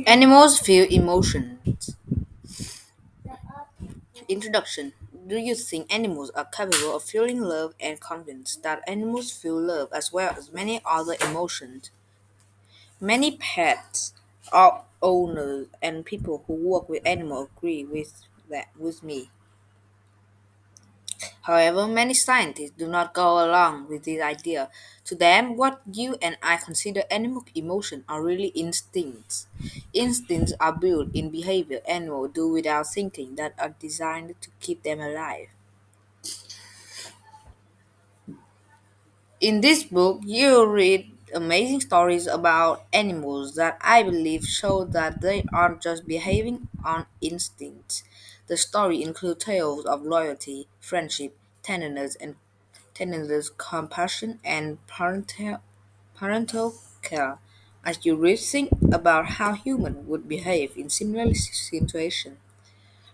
Animals feel emotions. Introduction. Do you think animals are capable of feeling love and convinced that animals feel love as well as many other emotions? Many pets, owners, and people who work with animals agree with me. However, many scientists do not go along with this idea. To them, what you and I consider animal emotion are really instincts. Instincts are built in behavior animals do without thinking that are designed to keep them alive. In this book, you read amazing stories about animals that I believe show that they aren't just behaving on instinct. The story includes tales of loyalty, friendship, tenderness, compassion, and parental care. As you read, think about how humans would behave in similar situations.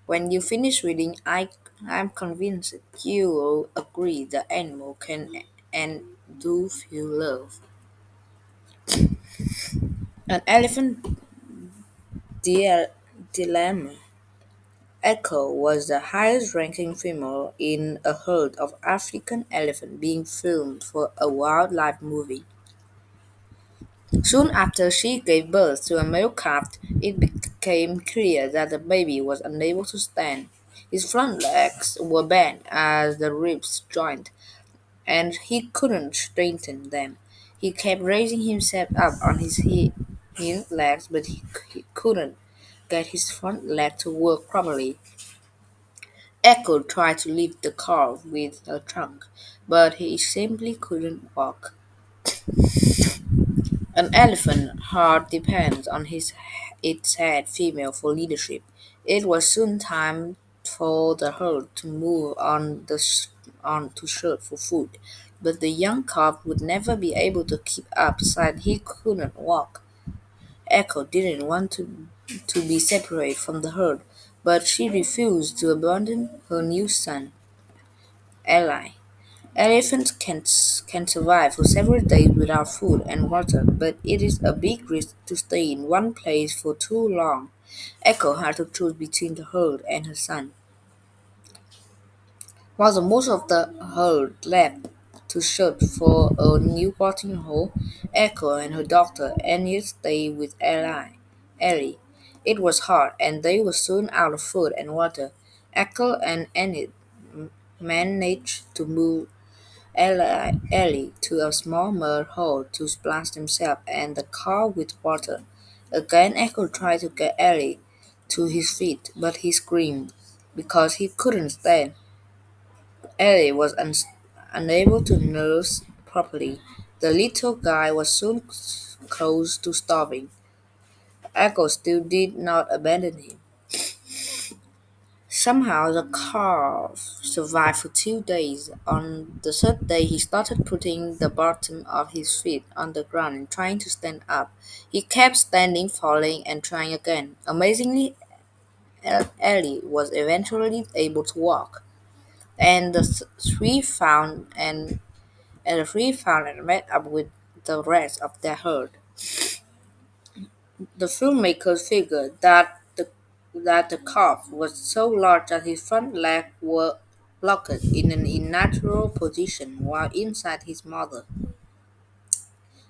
When you finish reading, I'm convinced you will agree that animals can and do feel love. An elephant dia- dilemma. Echo was the highest ranking female in a herd of African elephants being filmed for a wildlife movie. Soon after she gave birth to a male calf, it became clear that the baby was unable to stand. His front legs were bent as the ribs joined, and he couldn't straighten them. He kept raising himself up on his hind legs, but he couldn't get his front leg to work properly. Echo tried to lift the calf with her trunk, but he simply couldn't walk. An elephant herd depends on its head female for leadership. It was soon time for the herd to move on to search for food, but the young calf would never be able to keep up since he couldn't walk. Echo didn't want to be separated from the herd, but she refused to abandon her new son, Eli. Elephants can survive for several days without food and water, but it is a big risk to stay in one place for too long. Echo had to choose between the herd and her son. While the most of the herd left to search for a new watering hole, Echo and her daughter Enid stayed with Ellie. It was hard, and they were soon out of food and water. Echo and Enid managed to move Ellie to a small mud hole to splash themselves and the car with water. Again Echo tried to get Ellie to his feet, but he screamed because he couldn't stand. Ellie was unable to nurse properly. The little guy was soon close to starving. Echo still did not abandon him. Somehow the calf survived for 2 days. On the third day, he started putting the bottom of his feet on the ground and trying to stand up. He kept standing, falling, and trying again. Amazingly, Ellie was eventually able to walk, and the three found and met up with the rest of their herd. The filmmakers figured that the calf was so large that his front legs were locked in an unnatural position while inside his mother.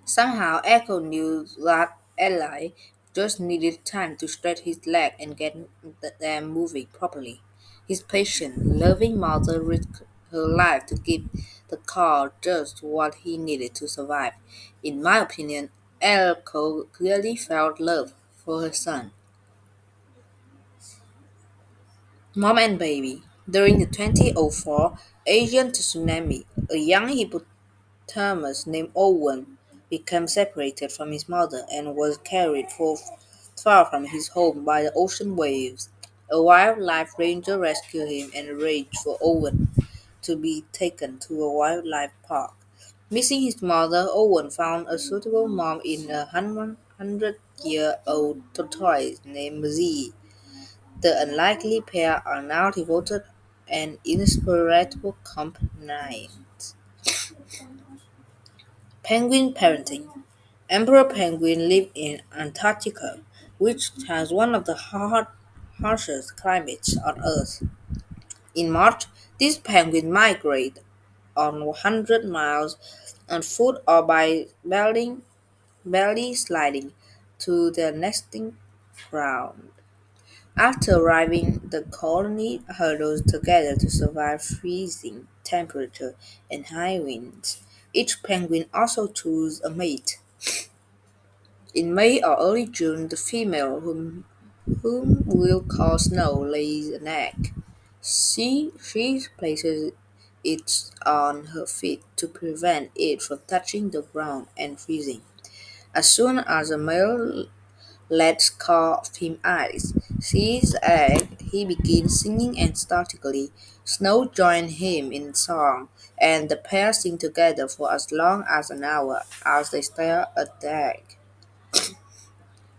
Somehow Echo knew that Eli just needed time to stretch his leg and get them moving properly. His patient, loving mother risked her life to give the calf just what he needed to survive. In my opinion, Echo clearly felt love for her son. Mom and Baby. During the 2004 Asian tsunami, a young hippopotamus named Owen became separated from his mother and was carried far from his home by the ocean waves. A wildlife ranger rescued him and arranged for Owen to be taken to a wildlife park. Missing his mother, Owen found a suitable mom in a 100-year-old tortoise named Z. The unlikely pair are now devoted and inseparable companions. Penguin parenting. Emperor penguin live in Antarctica. which has one of the harshest climates on Earth. In March, these penguins migrate on 100 miles on foot or by belly sliding to their nesting ground. After arriving, the colony huddles together to survive freezing temperature and high winds. Each penguin also chooses a mate. In May or early June, the female, whom we'll call Snow, lays an egg. She places it on her feet to prevent it from touching the ground and freezing. As soon as the male, let's call him Ice, sees the egg, he begins singing ecstatically. Snow joins him in song, and the pair sing together for as long as an hour as they stare at the egg.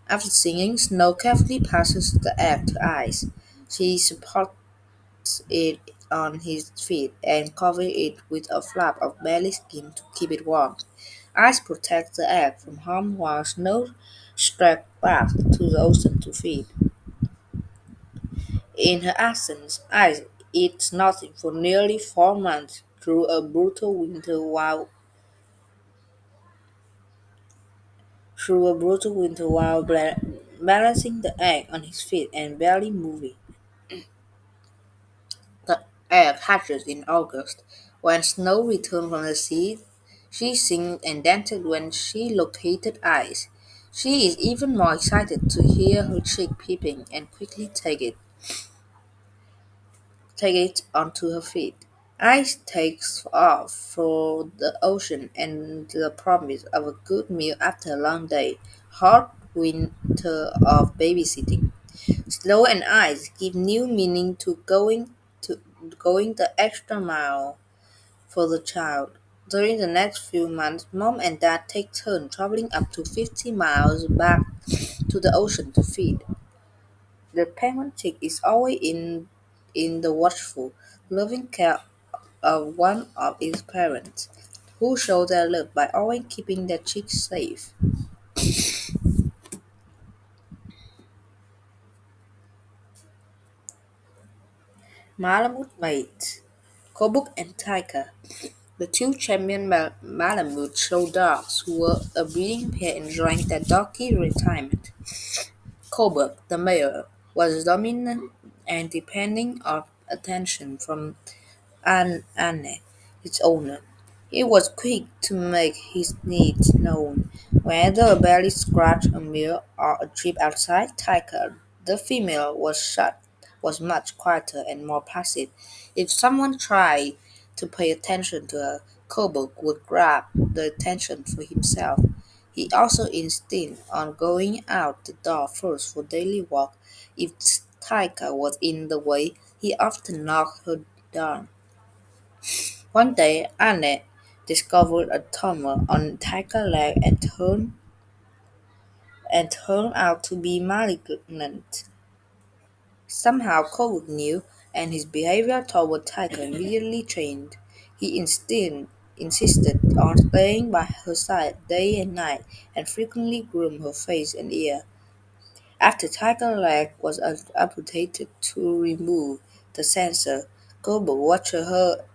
After singing, Snow carefully passes the egg to Ice. She supports it on his feet and covers it with a flap of belly skin to keep it warm. Ice protects the egg from harm while Snow treks back to the ocean to feed. In her absence, Ice eats nothing for nearly 4 months through a brutal winter while balancing the egg on his feet and barely moving. The egg hatches in August. When Snow returned from the sea, she sings and dances when she located Ice. She is even more excited to hear her chick peeping and quickly take it onto her feet. Ice takes off for the ocean and the promise of a good meal after a long day, hard winter of babysitting. Snow and Ice give new meaning to going the extra mile for the child. During the next few months, Mom and Dad take turns traveling up to 50 miles back to the ocean to feed. The penguin chick is always in the watchful, loving care of one of its parents, who show their love by always keeping their chicks safe. Malamute mates Kobuk and Taika. The two champion Malamute show dogs were a breeding pair enjoying their doggy retirement. Kobuk, the male, was dominant and depending on attention from Anne, its owner. He was quick to make his needs known, whether a belly scratch, a meal, or a trip outside Tycho. The female was much quieter and more passive. If someone tried to pay attention to her, Kobuk would grab the attention for himself. He also insisted on going out the door first for daily walk. If Tycho was in the way, he often knocked her down. One day, Annette discovered a tumor on Tiger's leg and turned out to be malignant. Somehow Kovac knew, and his behavior toward Tiger immediately changed. He insisted on staying by her side day and night, and frequently groomed her face and ear. After Tiger's leg was amputated to remove the sensor, Kovac watched her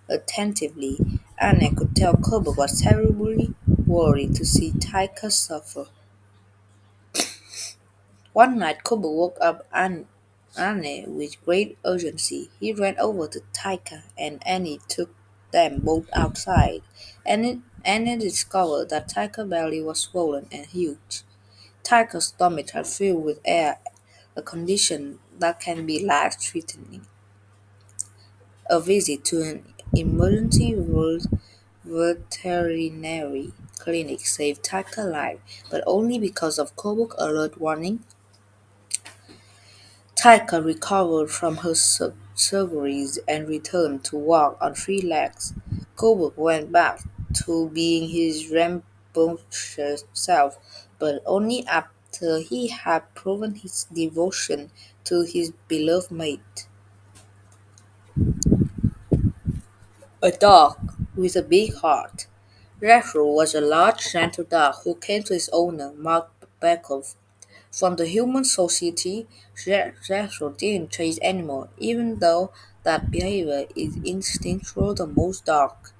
attentively. Anne could tell Kobe was terribly worried to see Taika suffer. One night Kobe woke up Anne with great urgency. He ran over to Taika and Annie took them both outside. Annie discovered that Taika's belly was swollen and huge. Taika's stomach had filled with air, a condition that can be life-threatening. A visit to an emergency veterinary clinic saved Taka's life, but only because of Kobuk's alert warning. Taka recovered from her surgeries and returned to walk on three legs. Kobuk went back to being his rambunctious self, but only after he had proven his devotion to his beloved mate. A dog with a big heart. Retro was a large gentle dog who came to his owner, Mark Beckov, From the human society, Jethro didn't chase animals, even though that behavior is instinctual the most dark.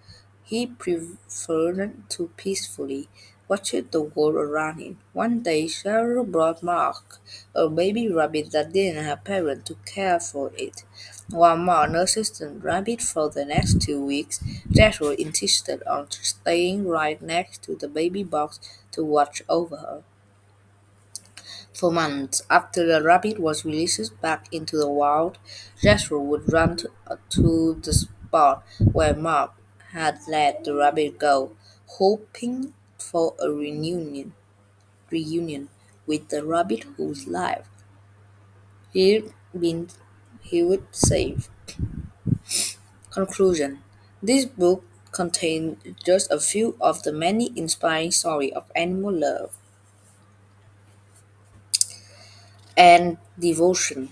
He preferred to peacefully watch the world around him. One day, Cheryl brought Mark, a baby rabbit that didn't have parents to care for it. While Mark nursed the rabbit for the next 2 weeks, Jethro insisted on staying right next to the baby box to watch over her. For months after the rabbit was released back into the wild, Jethro would run to the spot where Mark had let the rabbit go, hoping for a reunion with the rabbit whose life he'd been he would save. Conclusion: This book contains just a few of the many inspiring stories of animal love and devotion.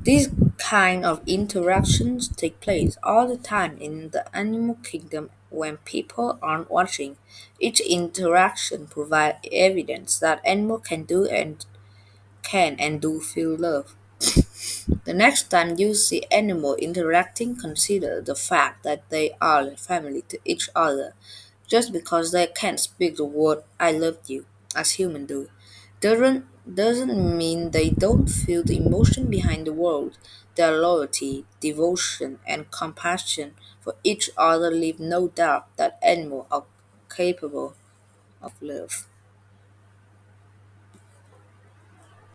These kind of interactions take place all the time in the animal kingdom when people aren't watching. Each interaction provides evidence that animals can and do feel love. The next time you see animals interacting, consider the fact that they are family to each other. Just because they can't speak the word "I love you" as humans do, doesn't mean they don't feel the emotion behind the words. Their loyalty, devotion, and compassion for each other leave no doubt that animals are capable of love.